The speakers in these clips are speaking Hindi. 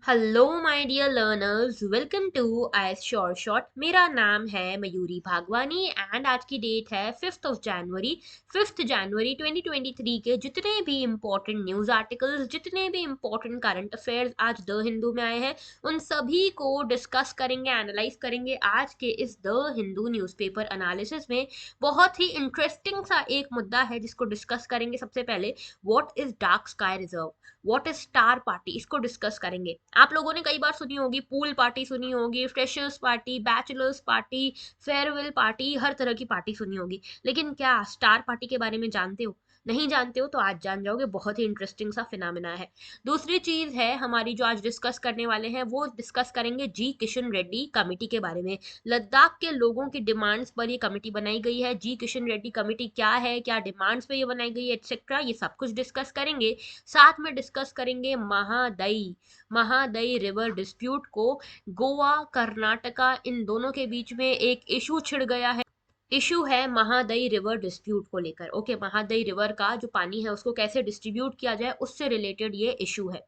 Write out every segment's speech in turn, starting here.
Hello my dear learners, welcome to IAS sure shot. मेरा नाम है मयूरी भागवानी एंड आज की डेट है 5 जनवरी 2023 के जितने भी इम्पोर्टेंट न्यूज़ आर्टिकल्स, जितने भी इम्पोर्टेंट करंट अफेयर्स आज द हिंदू में आए हैं, उन सभी को डिस्कस करेंगे, एनालाइज करेंगे आज के इस द हिंदू न्यूज़पेपर एनालिसिस में। बहुत ही इंटरेस्टिंग सा एक मुद्दा है जिसको डिस्कस करेंगे। सबसे पहले, what is dark sky reserve, what is star party, इसको डिस्कस करेंगे। आप लोगों ने कई बार सुनी होगी, पूल पार्टी सुनी होगी, freshers party, bachelors party, farewell party, हर तरह की पार्टी सुनी होगी। लेकिन क्या स्टार पार्टी के बारे में जानते हो? नहीं जानते हो तो आज जान जाओगे। बहुत ही इंटरेस्टिंग सा फिनोमेना है। दूसरी चीज है हमारी जो आज डिस्कस करने वाले हैं, वो डिस्कस करेंगे जी किशन रेड्डी कमेटी के बारे में। लद्दाख के लोगों की डिमांड्स पर ये कमेटी बनाई गई है। जी किशन रेड्डी कमेटी क्या है, क्या डिमांड्स पे ये बनाई गई है, एक्सेट्रा, ये सब कुछ डिस्कस करेंगे। साथ में डिस्कस करेंगे महादई महादई रिवर डिस्प्यूट को। गोवा, कर्नाटका, इन दोनों के बीच में एक इशू छिड़ गया है। इशू है महादई रिवर डिस्प्यूट को लेकर। ओके, महादई रिवर का जो पानी है उसको कैसे डिस्ट्रीब्यूट किया जाए, उससे रिलेटेड ये इशू है।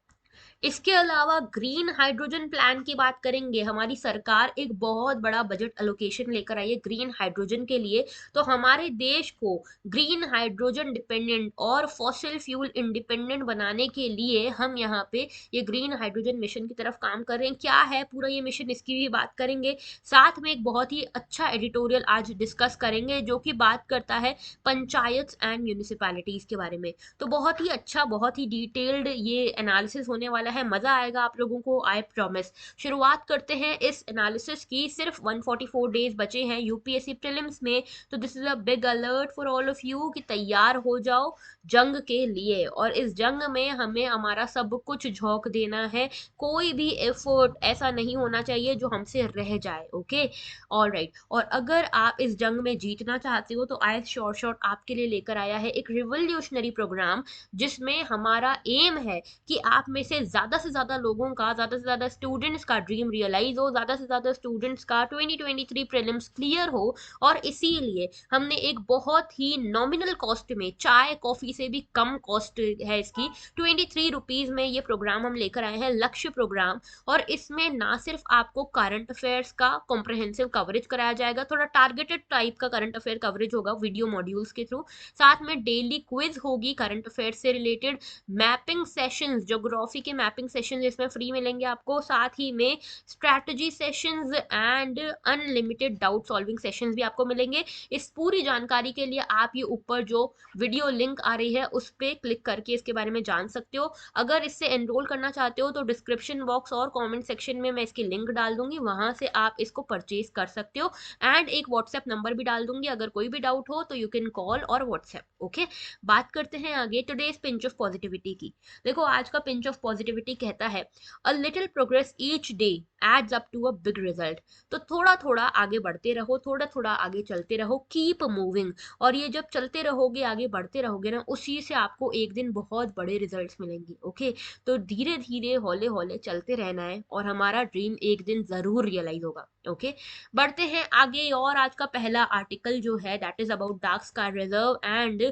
इसके अलावा ग्रीन हाइड्रोजन प्लान की बात करेंगे। हमारी सरकार एक बहुत बड़ा बजट अलोकेशन लेकर आई है ग्रीन हाइड्रोजन के लिए। तो हमारे देश को ग्रीन हाइड्रोजन डिपेंडेंट और फॉसिल फ्यूल इंडिपेंडेंट बनाने के लिए हम यहाँ पे ये ग्रीन हाइड्रोजन मिशन की तरफ काम कर रहे हैं। क्या है पूरा ये मिशन, इसकी भी बात करेंगे। साथ में एक बहुत ही अच्छा एडिटोरियल आज डिस्कस करेंगे जो कि बात करता है पंचायत एंड म्यूनिसिपैलिटीज के बारे में। तो बहुत ही अच्छा, बहुत ही डिटेल्ड ये एनालिसिस होने वाला है। मजा आएगा आप लोगों को, आई प्रॉमिस। शुरुआत करते हैं इस एनालिसिस की। सिर्फ 144 डेज बचे हैं यूपीएससी प्रीलिम्स में। तो this is a big alert for all of you कि तैयार हो जाओ जंग के लिए। और इस जंग में हमें हमारा सब कुछ झोंक देना है। कोई भी एफर्ट ऐसा नहीं होना चाहिए जो हमसे रह जाए। Okay, all right. और अगर आप इस जंग में जीतना चाहते हो तो आईएएस श्योर शॉट आपके लिए लेकर आया है एक रिवोल्यूशनरी प्रोग्राम, जिसमें हमारा एम है कि आप में से ज्यादा लोगों का, ज्यादा से ज्यादा स्टूडेंट्स का ड्रीम रियलाइज हो, ज्यादा से ज्यादा स्टूडेंट्स का 2023 प्रीलिम्स क्लियर हो। और इसीलिए हमने एक बहुत ही नॉमिनल कॉस्ट में, चाय कॉफी से भी कम कॉस्ट है इसकी, 23 रुपीज में ये प्रोग्राम हम लेकर आए हैं, लक्ष्य प्रोग्राम। और इसमें ना सिर्फ आपको करंट अफेयर्स का कॉम्प्रहेंसिव कवरेज कराया जाएगा, थोड़ा टारगेटेड टाइप का करंट अफेयर कवरेज होगा वीडियो मॉड्यूल्स के थ्रू। साथ में डेली क्विज होगी करंट अफेयर से रिलेटेड, मैपिंग सेशंस, ज्योग्राफी के मैपिंग सेशंस इसमें फ्री मिलेंगे आपको। साथ ही में strategy sessions and unlimited doubt solving sessions भी आपको मिलेंगे। इस पूरी जानकारी के लिए आप ये ऊपर जो वीडियो लिंक आ रही है उस पर क्लिक करके इसके बारे में जान सकते हो। अगर इससे एनरोल करना चाहते हो तो डिस्क्रिप्शन बॉक्स और कमेंट सेक्शन में मैं इसकी लिंक डाल दूंगी, वहां से आप इसको परचेज कर सकते हो। एंड एक व्हाट्सएप नंबर भी डाल दूंगी, अगर कोई भी डाउट हो तो यू कैन कॉल और व्हाट्सएप। ओके, बात करते हैं आगे टुडेस पिंच ऑफ पॉजिटिविटी की। देखो, आज का पिंच ऑफ पॉजिटिविटी कहता है a little progress each day adds up to a big result. तो थोड़ा थोड़ा आगे बढ़ते रहो, थोड़ा थोड़ा आगे चलते रहो, कीप मूविंग। और ये जब चलते रहोगे, आगे बढ़ते रहोगे ना, उसी से आपको एक दिन बहुत बड़े रिजल्ट्स मिलेंगे। ओके, तो धीरे धीरे हौले हौले चलते रहना है और हमारा ड्रीम एक दिन जरूर रियलाइज होगा। ओके, बढ़ते हैं आगे। और आज का पहला आर्टिकल जो है that is about dark sky reserve and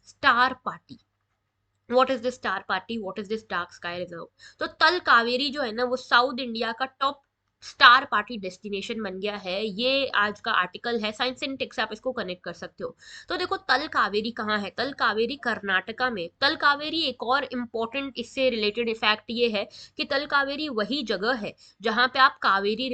star party. What is this star party, what is this dark sky reserve? तो तल कावेरी जो है ना, वो साउथ इंडिया का टॉप स्टार पार्टी डेस्टिनेशन बन गया है। ये आज का आर्टिकल है, साइंस एंड टेक से आप इसको कनेक्ट कर सकते हो। तो देखो, तल कावेरी कहाँ है? तल कावेरी कर्नाटका में। तल कावेरी, एक और इम्पोर्टेंट इससे रिलेटेड इफैक्ट ये है कि तल कावेरी वही जगह है जहां पे आप कावेरी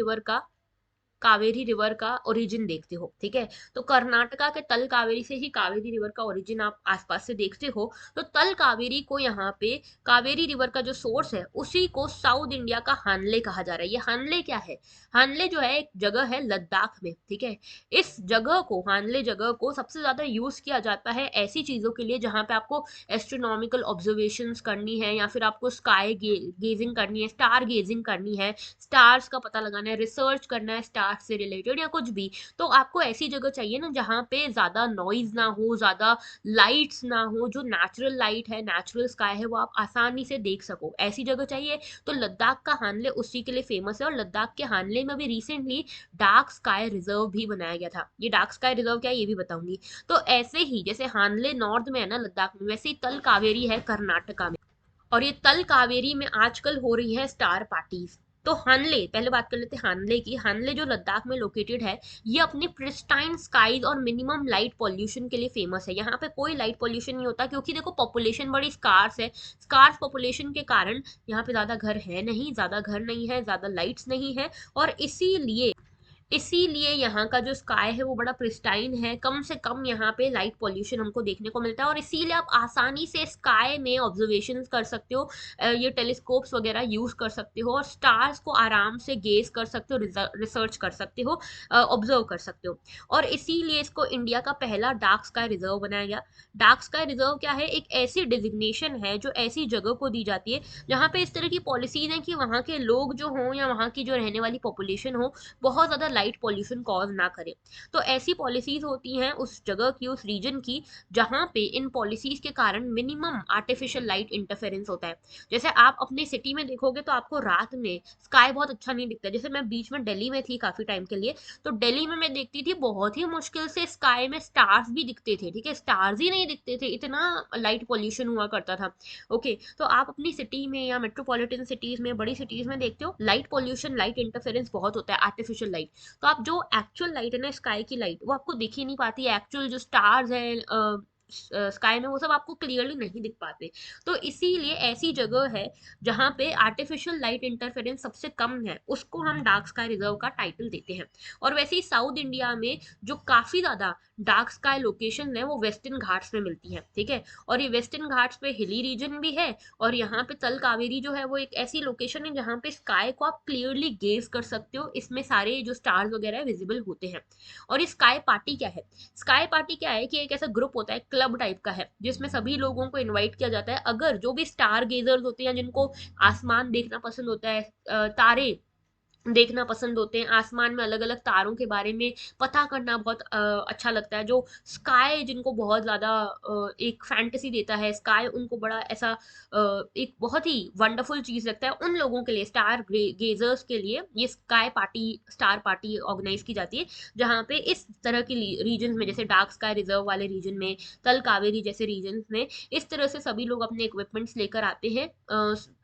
रिवर का ओरिजिन देखते हो। ठीक है, तो कर्नाटका के तल कावेरी से ही कावेरी रिवर का ओरिजिन आप आसपास से देखते हो। तो तल कावेरी को यहाँ पे, कावेरी रिवर का जो सोर्स है उसी को साउथ इंडिया का हानले कहा जा रहा है। ये हानले क्या है? हानले जो है एक जगह है लद्दाख में। ठीक है, इस जगह को, हानले जगह को सबसे ज्यादा यूज किया जाता है ऐसी चीजों के लिए जहां पे आपको एस्ट्रोनॉमिकल ऑब्जर्वेशंस करनी है, या फिर आपको स्काई गेजिंग करनी है, स्टार गेजिंग करनी है, स्टार्स का पता लगाना है, रिसर्च करना है स्टार्स से रिलेटेड या कुछ भी। तो आपको ऐसी जगह चाहिए ना जहाँ पे ज्यादा नॉइज ना हो, ज्यादा लाइट्स ना हो, जो नेचुरल लाइट है, नेचुरल स्काई है, वो आप आसानी से देख सको, ऐसी जगह चाहिए। तो लद्दाख का हानले उसी के लिए फेमस है। और लद्दाख के हानले में भी रिसेंटली डार्क स्काई रिजर्व भी बनाया गया था। ये डार्क स्काई रिजर्व क्या है ये भी बताऊंगी। तो ऐसे ही जैसे हानले नॉर्थ में है ना लद्दाख में, वैसे ही तल कावेरी है कर्नाटका में। और ये तल कावेरी में आजकल हो रही है स्टार पार्टीज। तो हानले, पहले बात कर लेते हैं हानले की। हानले जो लद्दाख में लोकेटेड है, ये अपने प्रिस्टाइन स्काईज और मिनिमम लाइट पॉल्यूशन के लिए फेमस है। यहाँ पे कोई लाइट पॉल्यूशन नहीं होता, क्योंकि देखो पॉपुलेशन बड़ी स्कार्स है। स्कार्स पॉपुलेशन के कारण यहाँ पे ज्यादा घर है नहीं, ज्यादा घर नहीं है, ज्यादा लाइट्स नहीं है, और इसीलिए यहाँ का जो स्काई है वो बड़ा प्रिस्टाइन है। कम से कम यहाँ पे लाइट पॉल्यूशन हमको देखने को मिलता है, और इसीलिए आप आसानी से स्काई में ऑब्जर्वेशन कर सकते हो। ये टेलीस्कोप्स वगैरह यूज कर सकते हो, और स्टार्स को आराम से गेज कर सकते हो, रिसर्च कर सकते हो, ऑब्जर्व कर सकते हो। और इसीलिए इसको इंडिया का पहला डार्क स्काई रिजर्व बनाया गया। डार्क स्काई रिजर्व क्या है? एक ऐसी डिजिग्नेशन है जो ऐसी जगह को दी जाती है जहाँ पे इस तरह की पॉलिसीज है कि वहाँ के लोग जो हों या वहाँ की जो रहने वाली पॉपुलेशन हो, बहुत ज़्यादा लाइट पॉल्यूशन कॉज ना करे। तो ऐसी पॉलिसीज होती हैं उस जगह की, उस रीजन की, जहाँ पे इन पॉलिसीज के कारण मिनिमम आर्टिफिशियल लाइट इंटरफेरेंस होता है। जैसे आप अपने सिटी में देखोगे तो आपको रात में स्काई बहुत अच्छा नहीं दिखता। जैसे मैं बीच में दिल्ली में थी काफी टाइम के लिए, तो दिल्ली में मैं देखती थी बहुत ही मुश्किल से स्काई में स्टार्स भी दिखते थे। ठीक है, स्टार्स ही नहीं दिखते थे, इतना लाइट पॉल्यूशन हुआ करता था। ओके, तो आप अपनी सिटी में या मेट्रोपॉलिटन सिटीज में, बड़ी सिटीज में देखते हो लाइट पॉल्यूशन, लाइट इंटरफेरेंस बहुत होता है, आर्टिफिशियल लाइट। तो आप जो एक्चुअल लाइट है ना, स्काई की लाइट, वो आपको दिख ही नहीं पाती। एक्चुअल जो स्टार्स है स्काई में, वो सब आपको क्लियरली नहीं दिख पाते। तो इसीलिए ऐसी जगह है जहाँ पे आर्टिफिशियल लाइट इंटरफेरेंस सबसे कम है, उसको हम डार्क स्काई रिजर्व का टाइटल देते हैं। और वैसे ही साउथ इंडिया में जो काफी ज्यादा डार्क स्काई लोकेशन है वो वेस्टर्न घाट्स में मिलती है। ठीक है, और ये वेस्टर्न घाट्स पे हिली रीजन भी है, और यहाँ पे तल कावेरी जो है वो एक ऐसी लोकेशन है जहाँ पे स्काई को आप क्लियरली गेज कर सकते हो, इसमें सारे जो स्टार्स वगैरह है विजिबल होते हैं। और ये स्काई पार्टी क्या है? स्काई पार्टी क्या है कि एक ऐसा ग्रुप होता है, क्लब टाइप का है, जिसमें सभी लोगों को इनवाइट किया जाता है। अगर जो भी स्टार गेजर्स होते हैं, जिनको आसमान देखना पसंद होता है, तारे देखना पसंद होते हैं, आसमान में अलग अलग तारों के बारे में पता करना बहुत अच्छा लगता है, जो स्काई जिनको बहुत ज़्यादा एक फैंटेसी देता है, स्काई उनको बड़ा ऐसा एक बहुत ही वंडरफुल चीज़ लगता है, उन लोगों के लिए, स्टार गेजर्स के लिए ये sky party, star party organise की जाती है। जहाँ पे इस तरह की रीजन में, जैसे डार्क स्काई रिजर्व वाले रीजन में, तल कावेरी जैसे रीजन में, इस तरह से सभी लोग अपने इक्विपमेंट्स लेकर आते हैं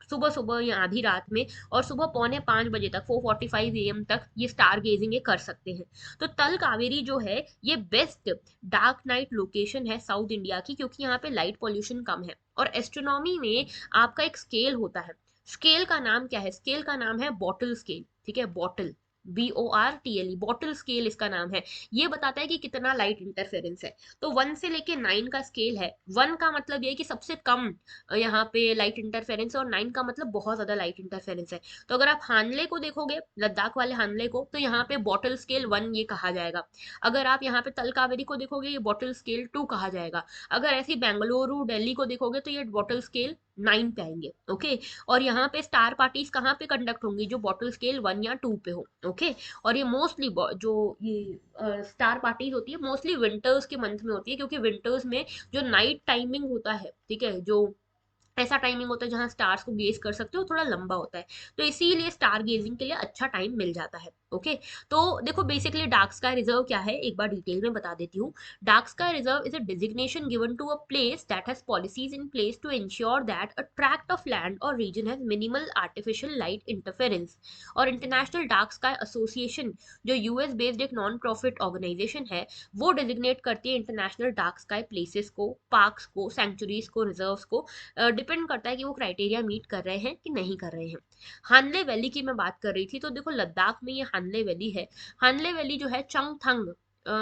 सुबह सुबह या आधी रात में, और सुबह 4:45 बजे तक, 4:45 AM तक ये स्टार गेजिंग ये कर सकते हैं। तो तल कावेरी जो है ये बेस्ट डार्क नाइट लोकेशन है साउथ इंडिया की, क्योंकि यहाँ पे लाइट पॉल्यूशन कम है। और एस्ट्रोनॉमी में आपका एक स्केल होता है, स्केल का नाम क्या है? स्केल का नाम है बॉटल स्केल। ठीक है, बॉटल, BORTLE, बॉटल स्केल इसका नाम है। ये बताता है कि कितना लाइट इंटरफेरेंस है। तो 1 से लेके 9 का स्केल है। 1 का मतलब ये है कि सबसे कम यहाँ पे लाइट इंटरफेरेंस है, और 9 का मतलब बहुत ज्यादा लाइट इंटरफेरेंस है। तो अगर आप हानले को देखोगे, लद्दाख वाले हानले को, तो यहाँ पे बॉटल स्केल 1 ये कहा जाएगा। अगर आप यहाँ पे तल कावेरी को देखोगे, ये बॉटल स्केल 2 कहा जाएगा। अगर ऐसे बेंगलुरु दिल्ली को देखोगे तो ये बॉटल स्केल 9 पे आएंगे। ओके, और यहाँ पे स्टार पार्टीज कहाँ पे कंडक्ट होंगी? जो बॉटल स्केल 1 या 2 पे हो। ओके, और ये मोस्टली जो ये स्टार पार्टीज होती है मोस्टली विंटर्स के मंथ में होती है, क्योंकि विंटर्स में जो नाइट टाइमिंग होता है, ठीक है, जो ऐसा टाइमिंग होता है जहाँ स्टार्स को गेज कर सकते हो, थोड़ा लंबा होता है। तो इसीलिए स्टार गेजिंग के लिए अच्छा टाइम मिल जाता है। ओके, तो देखो बेसिकली डार्क स्काई रिजर्व क्या है, एक बार डिटेल में बता देती हूँ। Dark sky reserve is a designation given to a place that has policies in place to ensure that a tract of land और region has minimal artificial light interference. और इंटरनेशनल डार्क स्काई एसोसिएशन, जो यूएस बेस्ड एक नॉन प्रॉफिट ऑर्गेनाइजेशन है, वो डिजिग्नेट करती है इंटरनेशनल डार्क स्काई प्लेसेस को, पार्क्स को, सेंचुरीज को, रिजर्व्स को। डिपेंड करता है कि वो क्राइटेरिया मीट कर रहे हैं कि नहीं कर रहे हैं। हानले वैली की मैं बात कर रही थी, तो देखो लद्दाख में ये हानले वैली है। हानले वैली जो है चंगथंग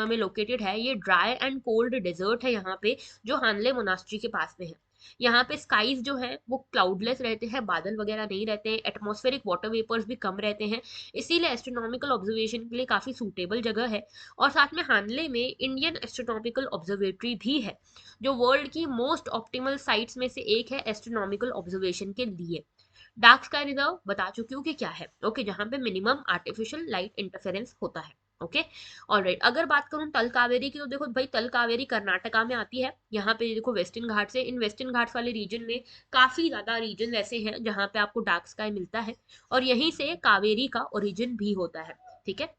में लोकेटेड है। ये ड्राई एंड कोल्ड डेजर्ट है यहाँ पे, जो हानले मोनास्ट्री के पास में है। यहाँ पे स्काईज जो है वो क्लाउडलेस रहते हैं, बादल वगैरह नहीं रहते हैं, एटमॉस्फेरिक वाटर वेपर्स भी कम रहते हैं, इसीलिए एस्ट्रोनॉमिकल ऑब्जर्वेशन के लिए काफी सूटेबल जगह है। और साथ में हानले में इंडियन एस्ट्रोनॉमिकल ऑब्जर्वेटरी भी है, जो वर्ल्ड की मोस्ट ऑप्टिमल साइट्स में से एक है एस्ट्रोनॉमिकल ऑब्जर्वेशन के लिए। डार्क स्काई रिजर्व बता चुकी हूँ कि क्या है। ओके, जहाँ पे मिनिमम आर्टिफिशियल लाइट इंटरफेरेंस होता है। ओके, ऑलराइट, अगर बात करूँ तल कावेरी की, तो देखो भाई तल कावेरी कर्नाटका में आती है। यहाँ पे देखो वेस्टर्न घाट से, इन वेस्टर्न घाट्स वाले रीजन में काफी ज्यादा रीजन ऐसे हैं जहाँ पे आपको डार्क स्काई मिलता है, और यहीं से कावेरी का ओरिजिन भी होता है। ठीक है,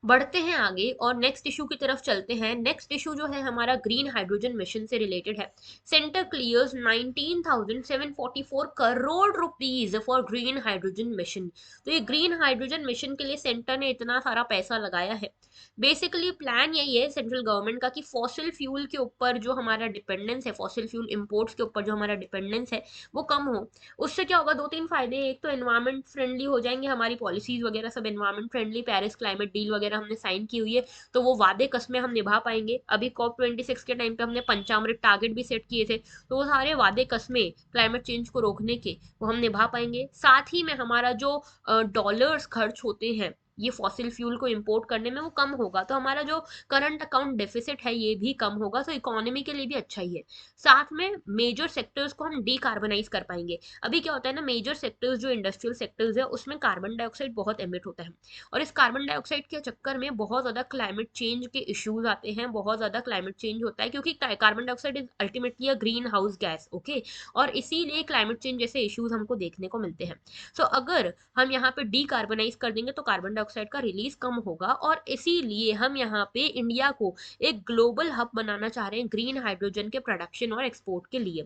बढ़ते हैं आगे और नेक्स्ट इशू की तरफ चलते हैं। नेक्स्ट इशू जो है हमारा ग्रीन हाइड्रोजन मिशन से रिलेटेड है। Centre clears 19,744 crore rupees for green hydrogen mission. तो ये ग्रीन हाइड्रोजन मिशन के लिए सेंटर ने इतना सारा पैसा लगाया है। बेसिकली प्लान यही है सेंट्रल गवर्नमेंट का कि फॉसिल फ्यूल के ऊपर जो हमारा डिपेंडेंस है, फॉसिल फ्यूल इंपोर्ट्स के ऊपर जो हमारा डिपेंडेंस है वो कम हो। उससे क्या होगा, दो तीन फायदे। एक तो एनवायरमेंट फ्रेंडली हो जाएंगे हमारी पॉलिसीज वगैरह, सब environment friendly, Paris climate deal वगैरह हमने साइन की हुई है, तो वो वादे कस्में हम निभा पाएंगे। अभी COP26 के टाइम पे हमने पंचामृत टारगेट भी सेट किए थे, तो वो सारे वादे कस्में क्लाइमेट चेंज को रोकने के वो हम निभा पाएंगे। साथ ही में हमारा जो डॉलर्स खर्च होते हैं ये फॉसिल फ्यूल को इंपोर्ट करने में वो कम होगा, तो हमारा जो करंट अकाउंट डेफिसिट है ये भी कम होगा, तो इकोनॉमी के लिए भी अच्छा ही है। साथ में मेजर सेक्टर्स को हम डीकार्बनाइज कर पाएंगे। अभी क्या होता है ना, मेजर सेक्टर्स जो इंडस्ट्रियल सेक्टर्स है उसमें कार्बन डाइऑक्साइड बहुत एमिट होता है, और इस कार्बन डाइऑक्साइड के चक्कर में बहुत ज्यादा क्लाइमेट चेंज के इश्यूज आते हैं, बहुत ज्यादा क्लाइमेट चेंज होता है, क्योंकि carbon dioxide is ultimately a green house gas, okay. और इसीलिए क्लाइमेट चेंज जैसे इश्यूज हमको देखने को मिलते हैं। सो अगर हम यहाँ पे डीकार्बनाइज कर देंगे तो कार्बन डाइऑक्साइड का रिलीज कम होगा, और इसीलिए हम यहाँ पे इंडिया को एक ग्लोबल हब बनाना चाह रहे हैं ग्रीन हाइड्रोजन के प्रोडक्शन और एक्सपोर्ट के लिए।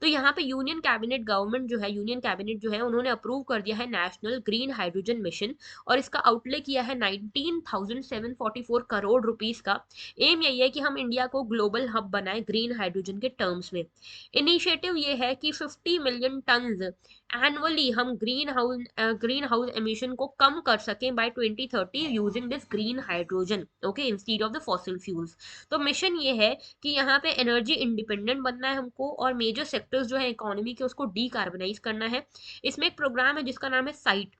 तो यहाँ पे यूनियन कैबिनेट जो है उन्होंने अप्रूव कर दिया है नेशनल ग्रीन हाइड्रोजन मिशन, और इसका आउटले किया है 19,744 करोड़ रुपीस का। एम यही है कि हम इंडिया को ग्लोबल हब बनाए ग्रीन हाइड्रोजन के टर्म्स में। इनिशिएटिव ये है कि 50 मिलियन टन एनुअली हम ग्रीन हाउस एमिशन को कम कर सकें by 2030 using this green hydrogen, okay, instead of the fossil fuels. तो मिशन ये है कि यहाँ पे एनर्जी इंडिपेंडेंट बनना है हमको, और मेजर सेक्टर्स जो है इकोनॉमी के उसको डीकार्बनाइज करना है। इसमें एक प्रोग्राम है जिसका नाम है साइट।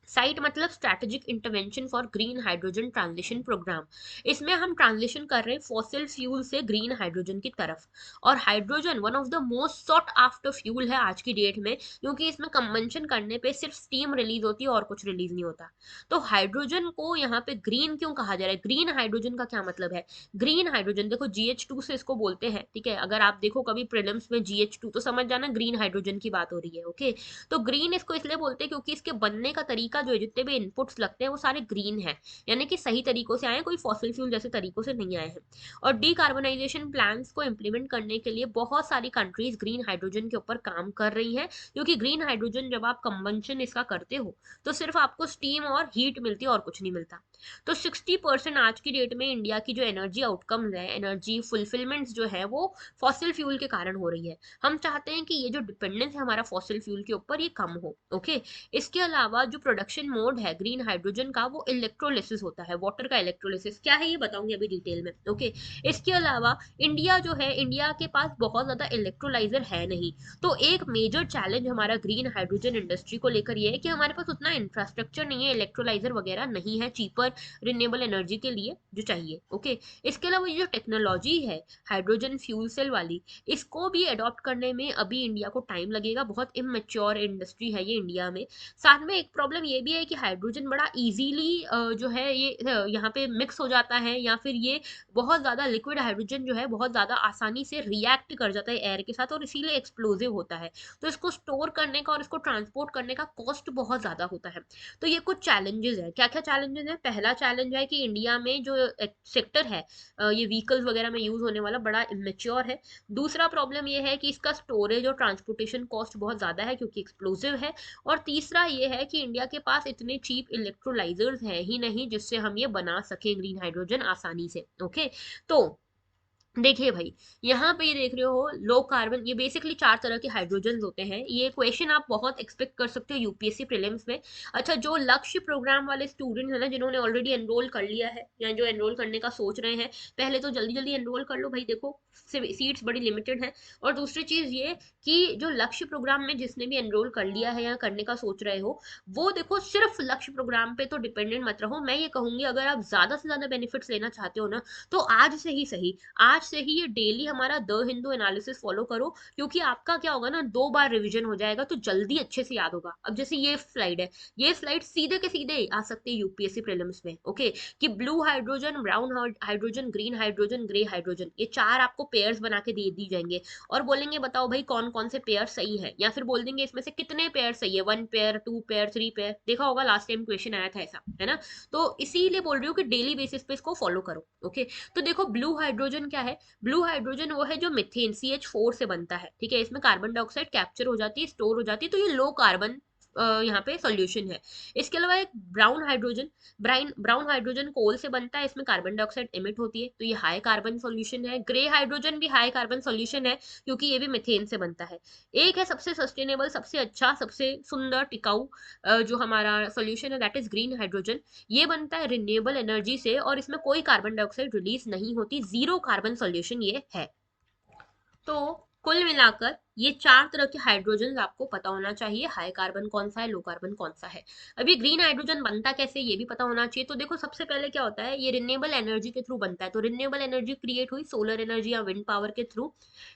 साइट मतलब strategic intervention for green hydrogen transition programme. इसमें हम ट्रांजिशन कर रहे हैं फॉसिल फ्यूल से ग्रीन हाइड्रोजन की तरफ। और hydrogen one of the most sought after fuel है आज की डेट में, क्योंकि इसमें कंबंशन करने पे सिर्फ स्टीम रिलीज होती है और कुछ रिलीज नहीं होता। तो हाइड्रोजन को यहाँ पे ग्रीन क्यों कहा जा रहा है, ग्रीन हाइड्रोजन का क्या मतलब है। ग्रीन हाइड्रोजन देखो GH2 से इसको बोलते हैं, ठीक है। अगर आप देखो कभी प्रीलिम्स में GH2 तो समझ जाना ग्रीन हाइड्रोजन की बात हो रही है, ओके। तो ग्रीन इसको इसलिए बोलते हैं क्योंकि इसके बनने का तरीका जो है, जितने भी इनपुट्स लगते हैं वो सारे ग्रीन है, यानी कि सही तरीकों से आए हैं, कोई फॉसिल फ्यूल जैसे तरीकों से नहीं आए हैं। और डीकार्बोनाइजेशन प्लान्स को इंप्लीमेंट करने के लिए बहुत सारी कंट्रीज ग्रीन हाइड्रोजन के ऊपर काम कर रही हैं, क्योंकि ग्रीन हाइड्रोजन जब आप कंबंशन इसका करते हो तो सिर्फ आपको स्टीम और हीट मिलती है और कुछ नहीं मिलता। तो 60% आज की डेट में इंडिया की जो एनर्जी आउटकम्स है, एनर्जी फुलफिलमेंट्स जो है वो फॉसिल फ्यूल के कारण हो रही है। हम चाहते हैं कि ये जो डिपेंडेंस है हमारा फॉसिल फ्यूल के ऊपर ये कम हो, ओके। इसके अलावा जो प्रोडक्शन मोड है ग्रीन हाइड्रोजन का वो इलेक्ट्रोलिसिस होता है, वाटर का इलेक्ट्रोलिसिस क्या है ये बताऊंगी अभी डिटेल में, ओके। इसके अलावा इंडिया जो है, इंडिया के पास बहुत ज्यादा इलेक्ट्रोलाइजर है नहीं। तो एक मेजर चैलेंज हमारा ग्रीन हाइड्रोजन इंडस्ट्री को लेकर ये है कि हमारे पास उतना इंफ्रास्ट्रक्चर नहीं है, इलेक्ट्रोलाइजर वगैरह नहीं है चीपर रिन्यूएबल एनर्जी के लिए जो चाहिए, ओके। इसके अलावा ये जो टेक्नोलॉजी है हाइड्रोजन फ्यूल सेल वाली, इसको भी अडॉप्ट करने में अभी इंडिया को टाइम लगेगा, बहुत इमेच्योर इंडस्ट्री है ये इंडिया में। साथ में एक प्रॉब्लम ये भी है कि हाइड्रोजन बड़ा इजीली जो है ये यहाँ पे मिक्स हो जाता है, या फिर ये बहुत ज़्यादा लिक्विड हाइड्रोजन जो है बहुत ज़्यादा आसानी से रिएक्ट कर जाता है एयर के साथ, और इसीलिए एक्सप्लोजिव होता है। तो इसको स्टोर करने का और इसको ट्रांसपोर्ट करने का कॉस्ट बहुत ज़्यादा होता है। तो ये कुछ चैलेंजेस है। क्या क्या चैलेंजेस है, पहला चैलेंज है कि इंडिया में जो सेक्टर है ये व्हीकल्स वगैरह में यूज होने वाला बड़ा इमेच्योर है। दूसरा प्रॉब्लम ये है कि इसका स्टोरेज और ट्रांसपोर्टेशन कॉस्ट बहुत ज़्यादा है क्योंकि एक्सप्लोसिव है। और तीसरा ये है कि इंडिया के पास इतने चीप इलेक्ट्रोलाइजर्स हैं ही नहीं जिससे हम ये बना सकें ग्रीन हाइड्रोजन आसानी से, ओके। तो देखिए भाई, यहाँ पे ये देख रहे हो लो कार्बन, ये बेसिकली चार तरह के हाइड्रोजन होते हैं। ये क्वेश्चन आप बहुत एक्सपेक्ट कर सकते हो यूपीएससी प्रीलिम्स में। अच्छा, जो लक्ष्य प्रोग्राम वाले स्टूडेंट्स हैं ना, जिन्होंने ऑलरेडी एनरोल कर लिया है या जो एनरोल करने का सोच रहे हैं, पहले तो जल्दी जल्दी एनरोल कर लो भाई, देखो सीट्स बड़ी लिमिटेड है। और दूसरी चीज ये कि जो लक्ष्य प्रोग्राम में जिसने भी एनरोल कर लिया है या करने का सोच रहे हो, वो देखो सिर्फ लक्ष्य प्रोग्राम पे तो डिपेंडेंट मत रहो। मैं ये कहूंगी अगर आप ज्यादा से ज्यादा बेनिफिट्स लेना चाहते हो ना, तो आज से ही सही, आज आज से ही ये डेली हमारा द हिंदू एनालिसिस फॉलो करो, क्योंकि आपका क्या होगा ना, 2 बार रिवीजन हो जाएगा तो जल्दी अच्छे से याद होगा। अब जैसे ये स्लाइड है, ये स्लाइड सीधे के सीधे आ सकते हैं यूपीएससी प्रीलिम्स में, ओके, कि blue hydrogen, brown hydrogen, green hydrogen, grey hydrogen, ये 4 आपको पेयर्स बना के दे दी जाएंगे और बोलेंगे बताओ भाई कौन कौन से पेयर सही है, या फिर बोल देंगे इसमें से कितने पेयर सही है, 1 पेयर, 2 पेयर, 3 पेयर, देखा होगा लास्ट टाइम क्वेश्चन आया था ऐसा, है ना। तो इसीलिए बोल रही हूँ कि डेली बेसिस पे इसको फॉलो करो, ओके। तो देखो ब्लू हाइड्रोजन क्या है, ब्लू हाइड्रोजन वो है जो मिथेन CH4 से बनता है, ठीक है, इसमें कार्बन डाइऑक्साइड कैप्चर हो जाती है, स्टोर हो जाती है, तो ये लो कार्बन यहाँ पे सॉल्यूशन है। इसके अलावा एक ब्राउन हाइड्रोजन, ब्राउन हाइड्रोजन कोल से बनता है, इसमें कार्बन डाइऑक्साइड एमिट होती है, तो ये हाई कार्बन सॉल्यूशन है। ग्रे हाइड्रोजन भी हाई कार्बन सॉल्यूशन है, क्योंकि ये भी मिथेन से बनता है। एक है सबसे सस्टेनेबल, सबसे अच्छा, सबसे सुंदर, टिकाऊ जो हमारा सॉल्यूशन है, दैट इज ग्रीन हाइड्रोजन। ये बनता है रिन्यूएबल एनर्जी से और इसमें कोई कार्बन डाइऑक्साइड रिलीज नहीं होती, जीरो कार्बन सॉल्यूशन ये है। तो कुल मिलाकर ये 4 तरह के हाइड्रोजन आपको पता होना चाहिए, हाई कार्बन कौन सा है, लो कार्बन कौन सा है। अब ये ग्रीन हाइड्रोजन बनता कैसे ये भी पता होना चाहिए। तो देखो सबसे पहले क्या होता है, ये रिन्यूएबल एनर्जी के थ्रू बनता है, तो रिन्यूएबल एनर्जी क्रिएट हुई सोलर एनर्जी या विंड पावर के थ्रू।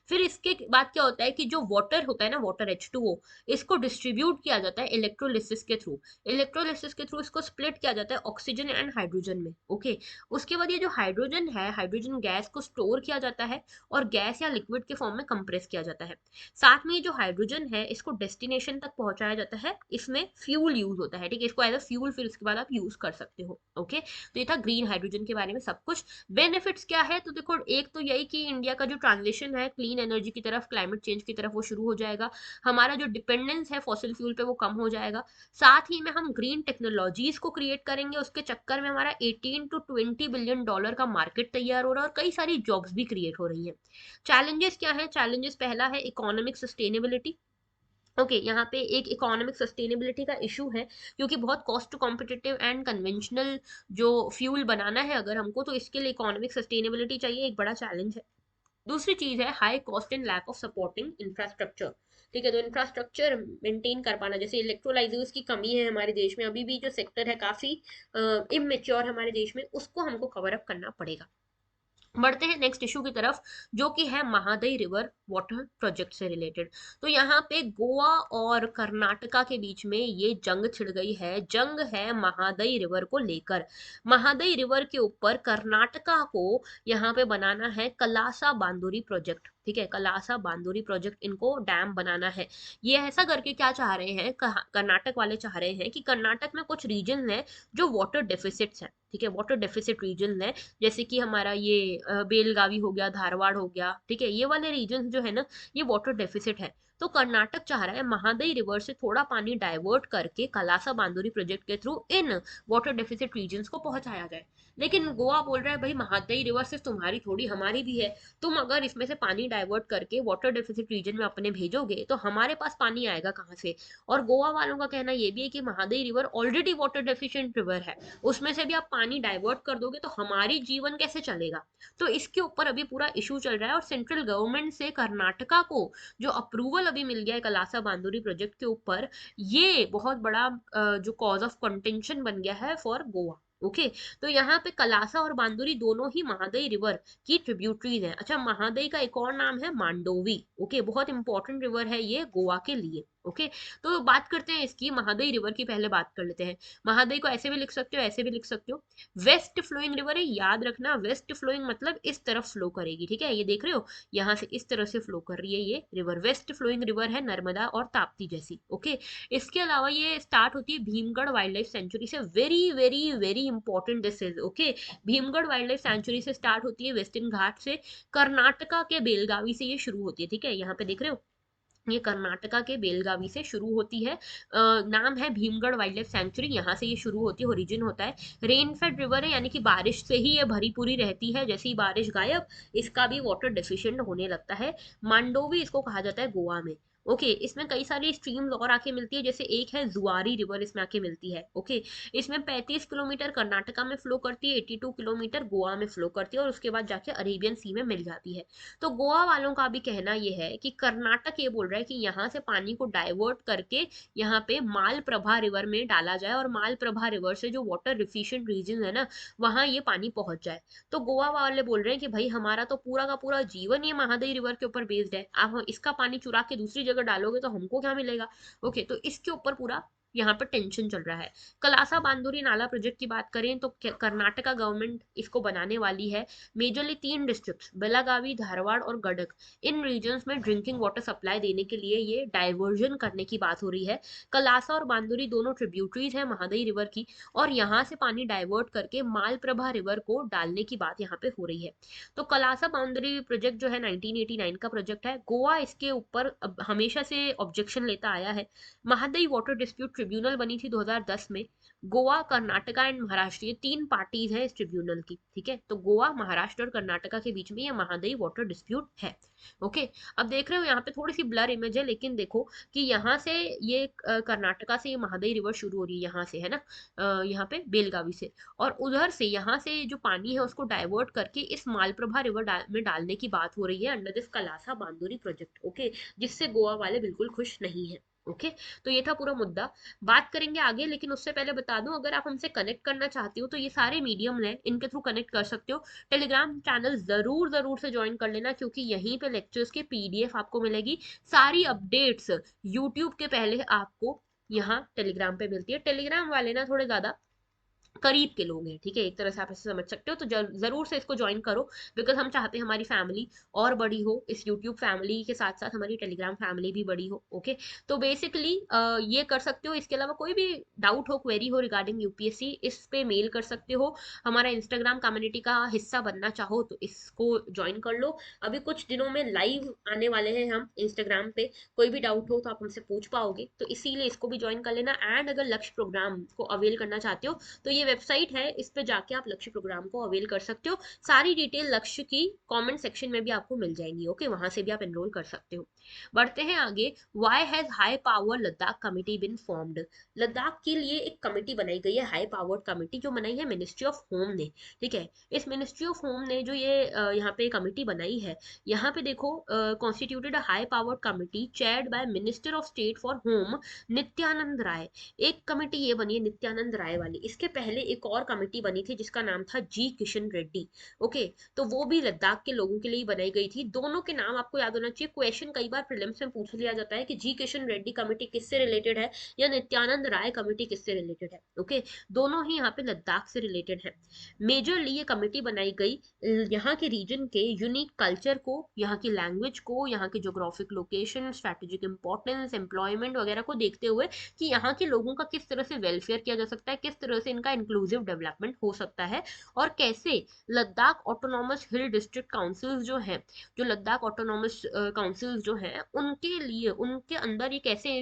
फिर इसके बाद क्या होता है कि जो वाटर होता है ना, वाटर H2O, इसको डिस्ट्रीब्यूट किया जाता है इलेक्ट्रोलिसिस के थ्रू। इलेक्ट्रोलिसिस के थ्रू इसको स्प्लिट किया जाता है ऑक्सीजन एंड हाइड्रोजन में, ओके। उसके बाद ये जो हाइड्रोजन है, हाइड्रोजन गैस को स्टोर किया जाता है और गैस या लिक्विड के फॉर्म में कंप्रेस किया जाता है। साथ में जो हाइड्रोजन है इसको डेस्टिनेशन तक पहुंचाया जाता है, इसमें फ्यूल यूज होता है, ठीक है, इसको एज अ फ्यूल फिर उसके बाद आप यूज कर सकते हो, ओके। तो ये था ग्रीन हाइड्रोजन के बारे में सब कुछ। बेनिफिट्स क्या है, तो देखो एक तो यही कि इंडिया का जो ट्रांजिशन है क्लीन एनर्जी की तरफ, क्लाइमेट चेंज की तरफ, वो शुरू हो जाएगा। हमारा जो डिपेंडेंस है फॉसिल फ्यूल पे वो कम हो जाएगा। साथ ही में हम ग्रीन टेक्नोलॉजीज को क्रिएट करेंगे, उसके चक्कर में हमारा 18 to 20 बिलियन डॉलर का मार्केट तैयार हो रहा है और कई सारी जॉब्स भी क्रिएट हो रही हैं। चैलेंजेस क्या है, चैलेंजेस पहला है इकोनॉमिक सस्टेनेबिलिटी, ओके यहाँ पे एक इकोनॉमिक सस्टेनेबिलिटी का इशू है, क्योंकि बहुत कॉस्ट कॉम्पिटिटिव एंड कन्वेंशनल जो फ्यूल बनाना है अगर हमको, तो इसके लिए इकोनॉमिक सस्टेनेबिलिटी चाहिए, एक बड़ा चैलेंज है। दूसरी चीज है high cost and lack of supporting infrastructure, ठीक है, तो इंफ्रास्ट्रक्चर मेंटेन कर पाना, जैसे इलेक्ट्रोलाइजर्स की कमी है हमारे देश में, अभी भी जो सेक्टर है काफी इमेच्योर हमारे देश में, उसको हमको कवर अप करना पड़ेगा। बढ़ते हैं नेक्स्ट इशू की तरफ, जो कि है महादई रिवर वाटर प्रोजेक्ट से रिलेटेड। तो यहाँ पे गोवा और कर्नाटका के बीच में ये जंग छिड़ गई है, जंग है महादई रिवर को लेकर। महादई रिवर के ऊपर कर्नाटका को यहाँ पे बनाना है कलासा बांदुरी प्रोजेक्ट, ठीक है, कलासा बांदुरी प्रोजेक्ट, इनको डैम बनाना है। ये ऐसा करके क्या चाह रहे हैं, कर्नाटक वाले चाह रहे हैं कि कर्नाटक में कुछ रीजन है जो वाटर डेफिसिट्स हैं, ठीक है, वाटर डेफिसिट रीजन है, जैसे कि हमारा ये बेलगावी हो गया, धारवाड़ हो गया, ठीक है, ये वाले रीजन जो है ना, ये वाटर डेफिसिट है। तो कर्नाटक चाह रहा है महादई रिवर से थोड़ा पानी डाइवर्ट करके कलासा बांदुरी प्रोजेक्ट के थ्रू इन वाटर डेफिसिट रीजन्स को पहुंचाया जाए। लेकिन गोवा बोल रहा है भाई महादई रिवर सिर्फ तुम्हारी थोड़ी हमारी भी है, तुम अगर इसमें से पानी डाइवर्ट करके वाटर डेफिसिट रीजन में अपने भेजोगे तो हमारे पास पानी आएगा कहाँ से। और गोवा वालों का कहना ये भी है कि Mahadayi river already water deficient river है, उसमें से भी आप पानी डाइवर्ट कर दोगे तो हमारी जीवन कैसे चलेगा। तो इसके ऊपर अभी पूरा इशू चल रहा है और सेंट्रल गवर्नमेंट से कर्नाटका को जो अप्रूवल अभी मिल गया है कलासा बांदुरी प्रोजेक्ट के ऊपर, ये बहुत बड़ा जो कॉज ऑफ कंटेंशन बन गया है फॉर गोवा, ओके। तो यहाँ पे कलासा और बांदुरी दोनों ही महादई रिवर की ट्रिब्यूटरीज हैं। अच्छा, महादई का एक और नाम है मांडोवी, ओके, बहुत इंपॉर्टेंट रिवर है ये गोवा के लिए, ओके। तो बात करते हैं इसकी महादई रिवर की, पहले बात कर लेते हैं। महादई को ऐसे भी लिख सकते हो, ऐसे भी लिख सकते हो, वेस्ट फ्लोइंग रिवर है, याद रखना वेस्ट फ्लोइंग मतलब इस तरफ फ्लो करेगी, ठीक है, ये देख रहे हो यहाँ से इस तरह से फ्लो कर रही है ये रिवर, वेस्ट फ्लोइंग रिवर है, नर्मदा और ताप्ती जैसी, ओके। इसके अलावा ये स्टार्ट होती है भीमगढ़ वाइल्ड लाइफ सेंचुरी से, very very very important this is, okay. Bhimgarh wild life sanctuary से स्टार्ट होती है, वेस्टर्न घाट से, कर्नाटका के बेलगावी से ये शुरू होती है, ठीक है, यहाँ पे देख रहे हो ये कर्नाटका के बेलगावी से शुरू होती है। नाम है भीमगढ़ वाइल्ड लाइफ सेंचुरी, यहाँ से ये शुरू होती है, ओरिजिन होता है। रेनफेड रिवर है, यानी कि बारिश से ही ये भरी पूरी रहती है, जैसे ही बारिश गायब इसका भी वाटर डेफिशिएंट होने लगता है। मांडोवी इसको कहा जाता है गोवा में, ओके, इसमें कई सारी स्ट्रीम्स और आके मिलती है, जैसे एक है जुआरी रिवर, इसमें आके मिलती है। ओके, इसमें 35 किलोमीटर कर्नाटका में फ्लो करती है, 82 किलोमीटर गोवा में फ्लो करती है, और उसके बाद जाके अरेबियन सी में मिल जाती है। तो गोवा वालों का भी कहना ये है कि कर्नाटक ये बोल रहा है कि यहाँ से पानी को डाइवर्ट करके यहाँ पे मालप्रभा रिवर में डाला जाए, और मालप्रभा रिवर से जो वाटर रिफिशिएंट रीजन है ना, वहां ये पानी पहुंच जाए। तो गोवा वाले बोल रहे हैं कि भाई हमारा तो पूरा का पूरा जीवन ये महादई रिवर के ऊपर बेस्ड है, आप हम इसका पानी चुरा के दूसरी जगह डालोगे तो हमको क्या मिलेगा। ओके, तो इसके ऊपर पूरा यहाँ पर टेंशन चल रहा है। कलासा बांदुरी नाला प्रोजेक्ट की बात करें तो कर्नाटका गवर्नमेंट इसको बनाने वाली है। मेजरली 3 डिस्ट्रिक्ट्स बेलागावी, धारवाड़ और गडक, इन रीजन्स में ड्रिंकिंग वाटर सप्लाई देने के लिए ये डाइवर्जन करने की बात हो रही है। कलासा और बांदुरी दोनों ट्रिब्यूटरीज है महादई रिवर की, और यहाँ से पानी डाइवर्ट करके मालप्रभा रिवर को डालने की बात यहाँ पे हो रही है। तो कलासा बाउंड्री प्रोजेक्ट जो है 1989 का प्रोजेक्ट है। गोवा इसके ऊपर हमेशा से ऑब्जेक्शन लेता आया है। महादई वाटर डिस्प्यूट ट्रिब्यूनल बनी थी 2010 में। गोवा, कर्नाटका एंड महाराष्ट्र, ये 3 पार्टीज है इस ट्रिब्यूनल की। ठीक है, तो गोवा, महाराष्ट्र और कर्नाटका के बीच में ये महादई वाटर डिस्प्यूट है। ओके, अब देख रहे हो यहाँ पे थोड़ी सी ब्लर इमेज है, लेकिन देखो कि यहाँ से ये कर्नाटका से ये महादई रिवर शुरू हो रही है, यहाँ से है ना, यहाँ पे बेलगावी से, और उधर से यहाँ से जो पानी है उसको डाइवर्ट करके इस मालप्रभा रिवर में डालने की बात हो रही है under this कलासा Banduri project. Okay, जिससे गोवा वाले बिल्कुल खुश नहीं है। ओके, तो ये था पूरा मुद्दा। बात करेंगे आगे, लेकिन उससे पहले बता दूं, अगर आप हमसे कनेक्ट करना चाहते हो तो ये सारे मीडियम हैं, इनके थ्रू कनेक्ट कर सकते हो। टेलीग्राम चैनल जरूर जरूर से ज्वाइन कर लेना, क्योंकि यहीं पे लेक्चर्स की पीडीएफ आपको मिलेगी। सारी अपडेट्स यूट्यूब के पहले आपको यहाँ टेलीग्राम पे मिलती है। टेलीग्राम वाले ना थोड़े ज्यादा करीब के लोग हैं, ठीक है, एक तरह से आप ऐसे समझ सकते हो। तो जरूर से इसको ज्वाइन करो, बिकॉज हम चाहते हैं हमारी फैमिली और बड़ी हो, इस यूट्यूब फैमिली के साथ साथ हमारी टेलीग्राम फैमिली भी बड़ी हो। ओके, तो बेसिकली ये कर सकते हो। इसके अलावा कोई भी डाउट हो, क्वेरी हो रिगार्डिंग यूपीएससी, इस पे मेल कर सकते हो। हमारा इंस्टाग्राम कम्युनिटी का हिस्सा बनना चाहो तो इसको ज्वाइन कर लो। अभी कुछ दिनों में लाइव आने वाले हैं हम इंस्टाग्राम पे, कोई भी डाउट हो तो आप हमसे पूछ पाओगे, तो इसीलिए इसको भी ज्वाइन कर लेना। एंड अगर लक्ष्य प्रोग्राम को अवेल करना चाहते हो तो ये वेबसाइट है, इस पे जाके आप लक्ष्य प्रोग्राम को अवेल कर सकते हो। सारी डिटेल लक्ष्य की कमेंट सेक्शन में भी आपको मिल जाएंगी। ओके, वहां से भी आप एनरोल कर सकते हो। बढ़ते हैं आगे। Why has high power Ladakh committee been formed. Ladakh के लिए एक कमेटी बनाई गई है, हाई पावर्ड कमेटी, जो बनाई है मिनिस्ट्री ऑफ होम ने। ठीक है, इस मिनिस्ट्री ऑफ होम ने जो ये यहाँ पे कमेटी बनाई है, यहाँ पे देखो constituted a high powered committee chaired by minister of state for home Nityanand Rai. एक कमेटी ये बनी है नित्यानंद राय वाली। इसके पहले एक और कमेटी बनी थी जिसका नाम था जी किशन रेड्डी। ओके, तो वो भी लद्दाख के लोगों के लिए बनाई गई थी। दोनों के नाम आपको याद होना चाहिए, क्वेश्चन कई बार प्रीलिम्स में पूछ लिया जाता है कि जी किशन रेड्डी कमेटी किससे रिलेटेड है या नित्यानंद राय कमेटी किससे रिलेटेड है। ओके, दोनों ही यहाँ पे लद्दाख से रिलेटेड है। मेजरली ये कमेटी बनाई गई यहाँ के रीजन के यूनिक कल्चर को, यहाँ की लैंग्वेज को, यहाँ के geographic location, strategic importance, employment वगैरह को देखते हुए कि यहाँ के लोगों का किस तरह से वेलफेयर किया जा सकता है, किस तरह से इनका इंक्लूसिव डेवलपमेंट हो सकता है, और कैसे लद्दाख ऑटोनॉमस हिल डिस्ट्रिक्ट काउंसिल्स जो है, जो लद्दाख ऑटोनॉमस काउंसिल्स जो है, उनके लिए उनके अंदर ये कैसे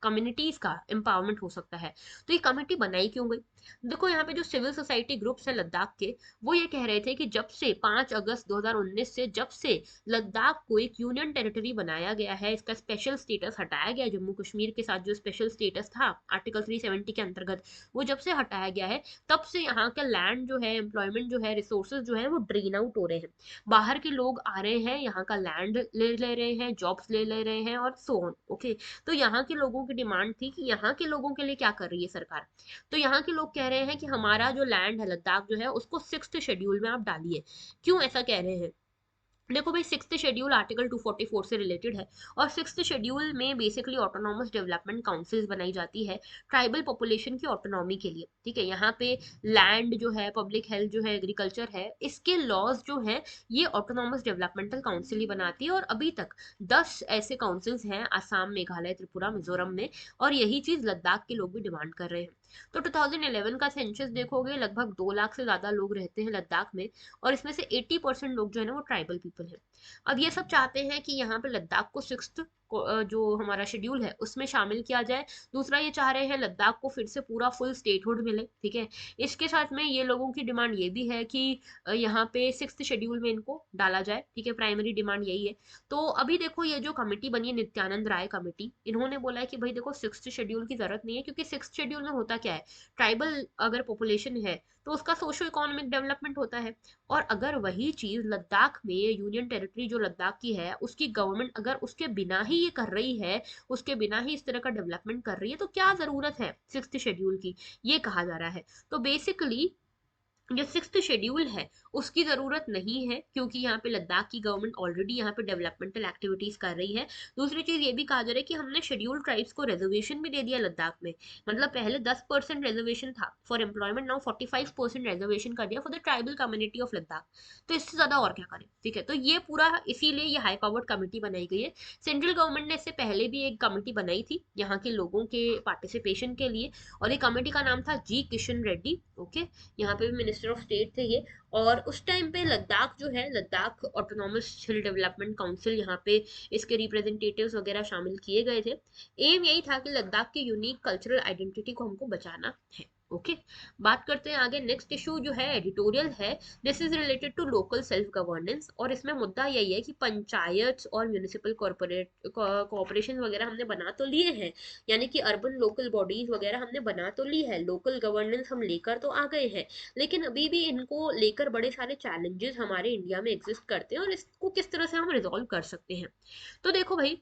कम्युनिटीज का एम्पावरमेंट हो सकता है। तो ये कमेटी बनाई क्यों गई? देखो, यहाँ पे जो सिविल सोसाइटी ग्रुप्स है लद्दाख के, वो ये कह रहे थे कि जब से 5 अगस्त 2019 से जब से लद्दाख को एक यूनियन टेरिटरी बनाया गया है, इसका स्पेशल स्टेटस हटाया गया, जम्मू कश्मीर के साथ जो स्पेशल स्टेटस था आर्टिकल 370 के अंतर्गत, वो जब से हटाया गया है, तब से यहाँ का लैंड जो है, एम्प्लॉयमेंट जो है, रिसोर्सेज जो है, वो ड्रेन आउट हो रहे हैं। बाहर के लोग आ रहे हैं, यहाँ का लैंड ले रहे हैं, जॉब्स ले रहे हैं, और सो ऑन। ओके, तो यहाँ के लोगों की डिमांड थी कि यहाँ के लोगों के लिए क्या कर रही है सरकार। तो यहाँ के लोग कह रहे हैं कि हमारा जो लैंड है लद्दाख जो है, उसको 6th शेड्यूल में आप डालिए। क्यों ऐसा कह रहे हैं? देखो भाई, 6th शेड्यूल आर्टिकल 244 से रिलेटेड है, और 6th शेड्यूल में बेसिकली ऑटोनॉमस डेवलपमेंट काउंसिल्स बनाई जाती है ट्राइबल पॉपुलेशन की ऑटोनॉमी के लिए। ठीक है, यहाँ पे लैंड जो है, पब्लिक हेल्थ जो है, एग्रीकल्चर है, इसके लॉज जो है ये ऑटोनॉमस डेवलपमेंटल काउंसिल ही बनाती है। और अभी तक 10 ऐसे काउंसिल्स हैं आसाम, मेघालय, त्रिपुरा, मिजोरम में, और यही चीज लद्दाख के लोग भी डिमांड कर रहे हैं। तो 2011 का सेंसस देखोगे, लगभग 2 लाख से ज्यादा लोग रहते हैं लद्दाख में, और इसमें से 80% लोग जो है ना वो ट्राइबल पीपल है। अब ये सब चाहते हैं कि यहाँ पे लद्दाख को 6th जो हमारा शेड्यूल है उसमें शामिल किया जाए। दूसरा ये चाह रहे हैं लद्दाख को फिर से पूरा फुल स्टेटहुड मिले, ठीक है। इसके साथ में ये लोगों की डिमांड ये भी है कि यहाँ पे 6th शेड्यूल में इनको डाला जाए, ठीक है। प्राइमरी डिमांड यही है। तो अभी देखो ये जो कमेटी बनी है, नित्यानंद राय कमेटी, इन्होंने बोला है कि भाई देखो 6th शेड्यूल की जरूरत नहीं है, क्योंकि 6th शेड्यूल में होता क्या है, ट्राइबल अगर पॉपुलेशन है तो उसका सोशो इकोनॉमिक डेवलपमेंट होता है। और अगर वही चीज लद्दाख में, यूनियन टेरिटरी जो लद्दाख की है, उसकी गवर्नमेंट अगर उसके बिना ही ये कर रही है, उसके बिना ही इस तरह का डेवलपमेंट कर रही है, तो क्या जरूरत है 6th शेड्यूल की, ये कहा जा रहा है। तो बेसिकली जो 6th शेड्यूल है उसकी जरूरत नहीं है, क्योंकि यहाँ पे लद्दाख की गवर्नमेंट ऑलरेडी यहाँ पे डेवलपमेंटल एक्टिविटीज कर रही है। दूसरी चीज ये भी कहा जा रहा है कि हमने शेड्यूल ट्राइब्स को रिजर्वेशन भी दे दिया लद्दाख में। मतलब पहले 10% रिजर्वेशन था फॉर एम्प्लॉयमेंट, नाउ 45% रिजर्वेशन कर दिया for the tribal community of Ladakh. तो इससे ज्यादा और क्या करें, ठीक है। तो ये पूरा इसीलिए ये हाई पावर्ड कमेटी बनाई गई है। सेंट्रल गवर्नमेंट ने इससे पहले भी एक कमेटी बनाई थी यहाँ के लोगों के पार्टिसिपेशन के लिए, और ये कमेटी का नाम था जी किशन रेड्डी, ओके। यहाँ पे भी मिनिस्टर ऑफ स्टेट थे ये। और उस टाइम पे लद्दाख जो है, लद्दाख ऑटोनॉमस हिल डेवलपमेंट काउंसिल, यहाँ पे इसके रिप्रेजेंटेटिव्स वगैरह शामिल किए गए थे। एम यही था कि लद्दाख की यूनिक कल्चरल आइडेंटिटी को हमको बचाना है, ओके। बात करते हैं आगे। नेक्स्ट इशू जो है एडिटोरियल है, this is related to local self governance. और इसमें मुद्दा यही है कि पंचायत और म्यूनिसिपल कॉर्पोरेशन वगैरह हमने बना तो लिए हैं, यानी कि अर्बन लोकल बॉडीज वगैरह हमने बना तो ली है, लोकल गवर्नेंस हम लेकर तो आ गए हैं, लेकिन अभी भी इनको लेकर बड़े सारे चैलेंजेस हमारे इंडिया में एग्जिस्ट करते हैं, और इसको किस तरह से हम रिजॉल्व कर सकते हैं। तो देखो भाई,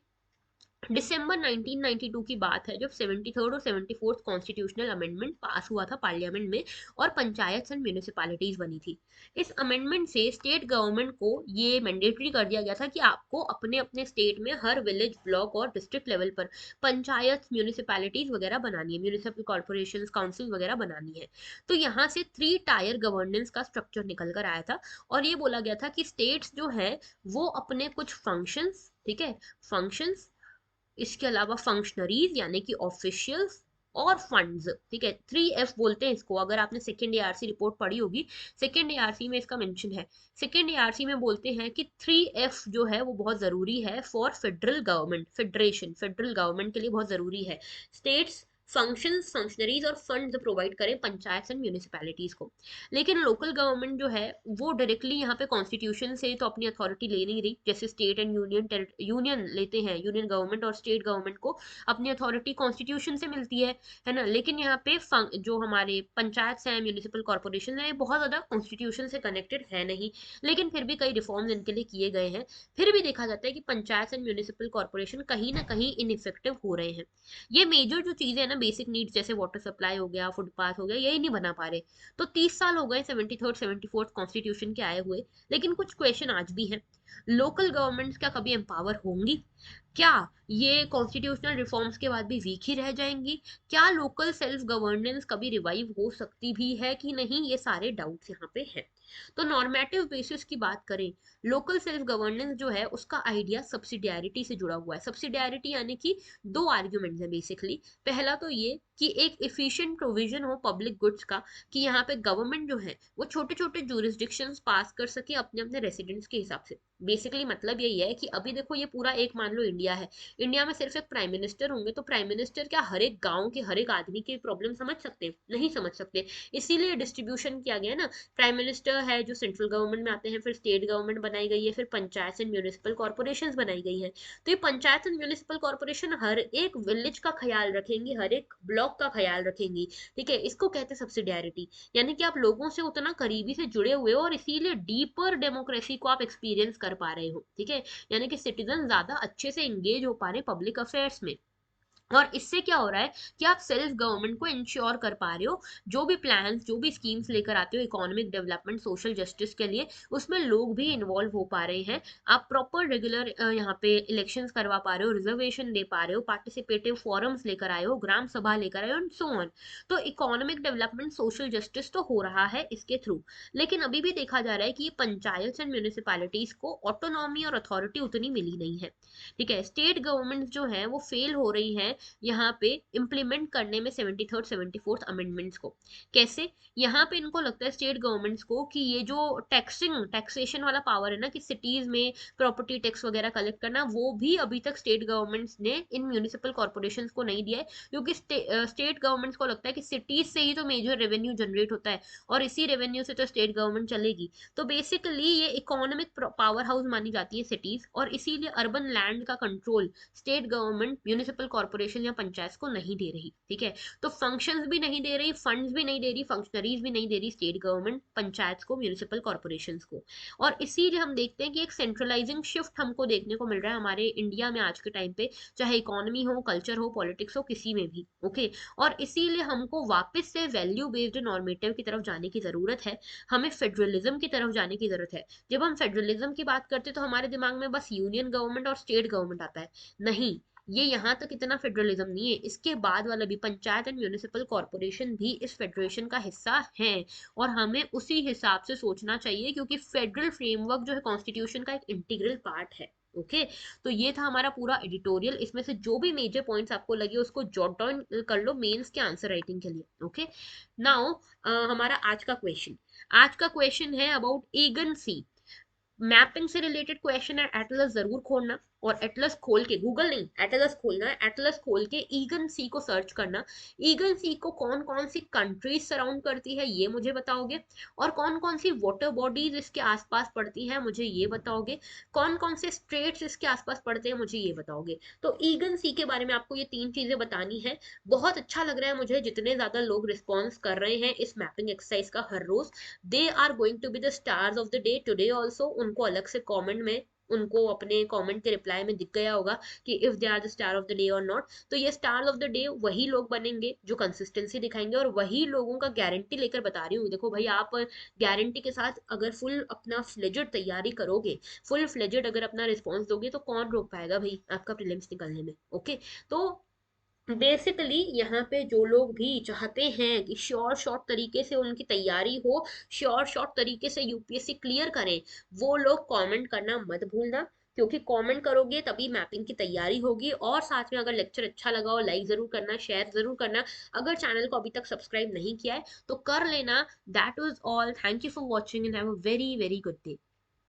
दिसंबर 1992 की बात है जब 73rd और 74th कॉन्स्टिट्यूशनल अमेंडमेंट पास हुआ था पार्लियामेंट में, और पंचायत एंड म्यूनिसिपैलिटीज बनी थी। इस अमेंडमेंट से स्टेट गवर्नमेंट को ये मैंडेटरी कर दिया गया था कि आपको अपने अपने स्टेट में हर विलेज, ब्लॉक और डिस्ट्रिक्ट लेवल पर पंचायत, म्यूनिसिपैलिटीज वगैरह बनानी है, म्यूनिसिपल कॉर्पोरेशन, काउंसिल वगैरह बनानी है। तो यहाँ से 3 टायर गवर्नेंस का स्ट्रक्चर निकल कर आया था, और ये बोला गया था कि स्टेट्स जो है वो अपने कुछ फंक्शंस, ठीक है, फंक्शंस, इसके अलावा फंक्शनरीज यानी कि ऑफिशियल्स, और फंड्स, ठीक है, 3F बोलते हैं इसको। अगर आपने सेकेंड एआरसी रिपोर्ट पढ़ी होगी, सेकेंड एआरसी में इसका मेंशन है। सेकेंड एआरसी में बोलते हैं कि 3F जो है वो बहुत जरूरी है for federal government, federation, federal government के लिए बहुत जरूरी है। स्टेट्स फंक्शंस, फंक्शनरीज और फंड्स प्रोवाइड करें पंचायत एंड म्यूनिसिपैलिटीज को। लेकिन लोकल गवर्नमेंट जो है वो डायरेक्टली यहाँ पे कॉन्स्टिट्यूशन से तो अपनी अथॉरिटी ले नहीं रही, जैसे स्टेट एंड यूनियन लेते हैं, यूनियन गवर्नमेंट और स्टेट गवर्नमेंट को अपनी अथॉरिटी कॉन्स्टिट्यूशन से मिलती है ना। लेकिन यहाँ पे जो हमारे पंचायत हैं, म्यूनिसिपल कॉर्पोरेशन है, बहुत ज्यादा कॉन्स्टिट्यूशन से कनेक्टेड है नहीं। लेकिन फिर भी कई रिफॉर्म्स इनके लिए किए गए हैं। फिर भी देखा जाता है कि पंचायत एंड म्यूनिसिपल कॉर्पोरेशन कहीं ना कहीं इनइफेक्टिव हो रहे हैं। ये मेजर जो चीजें है ना, बेसिक नीड्स जैसे वाटर सप्लाई हो गया, फुटपाथ हो गया, यही नहीं बना पा रहे। तो 30 साल हो गए 73rd 74th कॉन्स्टिट्यूशन के आए हुए, लेकिन कुछ क्वेश्चन आज भी हैं। लोकल गवर्नमेंट्स क्या कभी एम्पावर होंगी? क्या ये कॉन्स्टिट्यूशनल रिफॉर्म्स के बाद भी वीक ही रह जाएंगी? क्या लोकल सेल्फ गवर्नेंस कभी रिवाइव हो सकती भी है कि नहीं? ये सारे डाउट्स यहाँ पे हैं। तो नॉर्मेटिव बेसिस की बात करें, लोकल सेल्फ गवर्नेंस जो है उसका आइडिया सब्सिडियरिटी से जुड़ा हुआ है। सब्सिडियरिटी यानी कि 2 आर्ग्यूमेंट्स है बेसिकली। पहला तो ये कि एक इफिशिएंट प्रोविजन हो पब्लिक गुड्स का, कि यहाँ पे गवर्नमेंट जो है वो छोटे छोटे जुरिस्डिक्शंस पास कर सके अपने अपने रेसिडेंट्स के हिसाब से। बेसिकली मतलब यही है कि अभी देखो ये पूरा एक मान लो इंडिया है, इंडिया में सिर्फ एक प्राइम मिनिस्टर होंगे, तो प्राइम मिनिस्टर क्या हर एक गांव के हर एक आदमी की प्रॉब्लम समझ सकते हैं? नहीं समझ सकते। इसीलिए डिस्ट्रीब्यूशन किया गया ना, प्राइम मिनिस्टर है जो सेंट्रल गवर्नमेंट में आते हैं, फिर स्टेट गवर्नमेंट बनाई गई है, फिर पंचायत एंड म्यूनिसिपल कॉर्पोरेशन बनाई गई है। तो ये पंचायत एंड म्यूनिसिपल कॉर्पोरेशन हर एक विलेज का ख्याल रखेंगी, हर एक ब्लॉक का ख्याल रखेंगी, ठीक है। इसको कहते हैं सब्सिडियरिटी, यानी कि आप लोगों से उतना करीबी से जुड़े हुए हो और इसीलिए डीपर डेमोक्रेसी को आप एक्सपीरियंस कर पा रहे हो, ठीक है। यानी कि सिटीजन ज्यादा अच्छे से एंगेज हो पा रहे पब्लिक अफेयर्स में। और इससे क्या हो रहा है कि आप सेल्फ गवर्नमेंट को इंश्योर कर पा रहे हो। जो भी प्लान्स, जो भी स्कीम्स लेकर आते हो इकोनॉमिक डेवलपमेंट, सोशल जस्टिस के लिए, उसमें लोग भी इन्वॉल्व हो पा रहे हैं। आप प्रॉपर रेगुलर यहाँ पे इलेक्शंस करवा पा रहे हो, रिजर्वेशन दे पा रहे हो, पार्टिसिपेटिव फोरम्स लेकर आए हो, ग्राम सभा लेकर आए हो, एंड सो ऑन। तो इकोनॉमिक डेवलपमेंट, सोशल जस्टिस तो हो रहा है इसके थ्रू। लेकिन अभी भी देखा जा रहा है कि ये पंचायत एंड म्यूनिसिपैलिटीज को ऑटोनॉमी और अथॉरिटी उतनी मिली नहीं है, ठीक है। स्टेट गवर्नमेंट जो है वो फेल हो रही है यहाँ पे इम्प्लीमेंट करने में 73rd 74th अमेंडमेंट्स को। कैसे? यहाँ पे इनको लगता है स्टेट गवर्नमेंट्स को कि ये जो टैक्सेशन वाला पावर है ना, कि सिटीज में प्रॉपर्टी टैक्स वगैरह कलेक्ट करना, वो भी अभी तक स्टेट गवर्नमेंट्स ने इन म्यूनिसिपल कॉर्पोरेशन को नहीं दिया है, क्योंकि स्टेट गवर्नमेंट्स को लगता है कि सिटीज से ही तो मेजर रेवेन्यू जनरेट होता है और इसी रेवेन्यू से तो स्टेट गवर्नमेंट चलेगी। तो बेसिकली ये इकोनॉमिक पावर हाउस मानी जाती है सिटीज, और इसीलिए अर्बन लैंड का control state government municipal corporation या पंचायत को नहीं दे रही। ठीक है, तो फंक्शंस भी नहीं दे रही, फंड्स भी नहीं दे रही, फंक्शनरीज भी नहीं दे रही स्टेट गवर्नमेंट पंचायत को, म्यूनिसिपल कॉर्पोरेशन को। और इसीलिए हम देखते हैं कि एक सेंट्रलाइजिंग शिफ्ट हमको देखने को मिल रहा है हमारे इंडिया में आज के टाइम पे, चाहे इकोनॉमी हो, कल्चर हो, पॉलिटिक्स हो, किसी में भी। ओके, और इसीलिए हमको वापस से वैल्यू बेस्ड नॉर्मेटिव की तरफ जाने की जरूरत है, हमें फेडरलिज्म की तरफ जाने की जरूरत है। जब हम फेडरलिज्म की बात करते हैं तो हमारे दिमाग में बस यूनियन गवर्नमेंट और स्टेट गवर्नमेंट आता है। नहीं, ये यहाँ तक इतना फेडरलिज्म नहीं है, इसके बाद वाला भी पंचायत एंड म्यूनिसिपल कॉर्पोरेशन भी इस फेडरेशन का हिस्सा है, और हमें उसी हिसाब से सोचना चाहिए, क्योंकि फेडरल फ्रेमवर्क जो है कॉन्स्टिट्यूशन का एक इंटीग्रल पार्ट है। ओके, तो ये था हमारा पूरा एडिटोरियल। इसमें से जो भी मेजर पॉइंट्स आपको लगे उसको जॉट डाउन कर लो मेंस के आंसर राइटिंग के लिए। ओके, नाउ हमारा आज का क्वेश्चन है अबाउट ईगन सी। मैपिंग से रिलेटेड क्वेश्चन है, एटलस जरूर खोलना, और एटलस खोल के, गूगल नहीं, एटलस खोलना है, एटलस खोल के ईगन सी को सर्च करना। ईगन सी को कौन कौन सी कंट्रीज सराउंड करती है ये मुझे बताओगे, और कौन कौन सी वाटर बॉडीज इसके आसपास पड़ती है मुझे ये बताओगे, कौन कौन से स्ट्रेट्स इसके आसपास पड़ते हैं मुझे ये बताओगे। तो ईगन सी के बारे में आपको ये तीन चीजें बतानी है। बहुत अच्छा लग रहा है मुझे जितने ज्यादा लोग रिस्पॉन्स कर रहे हैं इस मैपिंग एक्सरसाइज का हर रोज। They are going to be the stars of the day today also. उनको अलग से कमेंट में, उनको अपने कमेंट के रिप्लाई में दिख गया होगा कि if they are the star of the day और नॉट। तो ये स्टार ऑफ द डे वही लोग बनेंगे जो कंसिस्टेंसी दिखाएंगे, और वही लोगों का गारंटी लेकर बता रही हूँ। देखो भाई, आप गारंटी के साथ अगर फुल अपना फ्लेजेड तैयारी करोगे, फुल फ्लेजेड अगर अपना रिस्पॉन्स दोगे, तो कौन रोक पाएगा भाई आपका प्रीलिम्स निकलने में। ओके, तो बेसिकली यहाँ पे जो लोग भी चाहते हैं कि श्योर शॉर्ट तरीके से उनकी तैयारी हो, श्योर शॉर्ट तरीके से यूपीएससी क्लियर करें, वो लोग कमेंट करना मत भूलना, क्योंकि कमेंट करोगे तभी मैपिंग की तैयारी होगी। और साथ में अगर लेक्चर अच्छा लगा हो, लाइक जरूर करना, शेयर जरूर करना। अगर चैनल को अभी तक सब्सक्राइब नहीं किया है तो कर लेना। That was all, thank you for watching and have a very very good day.